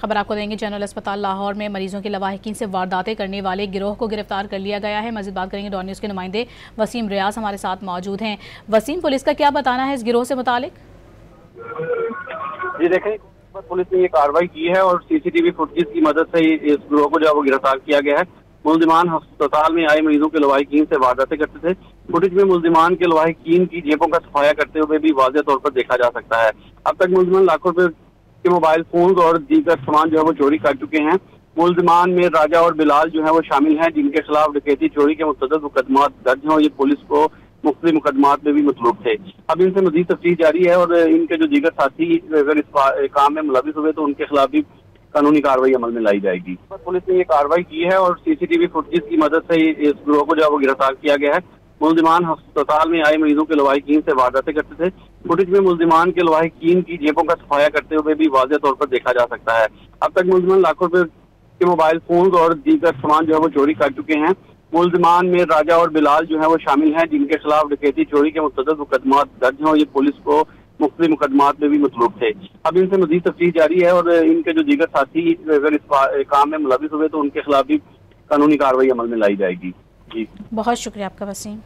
खबर आपको देंगे। जनरल अस्पताल लाहौर में मरीजों की लवाहिकीन से वारदातें करने वाले गिरोह को गिरफ्तार कर लिया गया है। मज़ीद बात करेंगे, डॉन न्यूज़ के नुमाइंदे वसीम रियाज हमारे साथ मौजूद हैं। वसीम, पुलिस का क्या बताना है इस गिरोह से मुतालिक? जी देखें, पुलिस ने ये कार्रवाई की है और सीसीटीवी फुटेज की मदद से इस गिरोह को जो है वो गिरफ्तार किया गया है। मुल्जिमान अस्पताल में आए मरीजों के लवाहिकीन से वारदातें करते थे। फुटेज में मुल्जिमान के लवाहिकीन की जेबों का सफाया करते हुए भी वाज़ेह तौर पर देखा जा सकता है। अब तक मुल्जिमान लाखों रुपए के मोबाइल फोन और दीगर सामान जो है वो चोरी कर चुके हैं। मुल्जिमान में राजा और बिलाल जो है वो शामिल हैं, जिनके खिलाफ डकैती चोरी के मुतअद्दिद मुकदमा दर्ज हैं और ये पुलिस को मुख्तलिफ मुकदमात में भी मतलूब थे। अब इनसे मजीद तफ्तीश जारी है और इनके जो दीगर साथी अगर इस काम में मुलविस हुए तो उनके खिलाफ भी कानूनी कार्रवाई अमल में लाई जाएगी। पुलिस ने ये कार्रवाई की है और सीसीटीवी फुटेज की मदद से इस गिरोह को जो है वो गिरफ्तार किया गया है। मुल्जिमान अस्पताल में आए मरीजों के लवाहिकीन से वारदातें करते थे। फुटेज में मुल्जिमान के लवाहिकीन की जेबों का सफाया करते हुए भी वाज़ेह तौर पर देखा जा सकता है। अब तक मुल्जिमान लाखों रुपए के मोबाइल फोन और दीगर सामान जो है वो चोरी कर चुके हैं। मुल्जिमान में राजा और बिलाल जो है वो शामिल हैं, जिनके खिलाफ डकैती चोरी के मुतअद्दिद मुकदमात दर्ज हैं और ये पुलिस को मुख्तलिफ मुकदमात में भी मतलूब थे। अब इनसे मजीद तफ्तीश जारी है और इनके जो दीगर साथी अगर इस काम में मुलविस हुए तो उनके खिलाफ भी कानूनी कार्रवाई अमल में लाई जाएगी। जी, बहुत शुक्रिया आपका वसीम।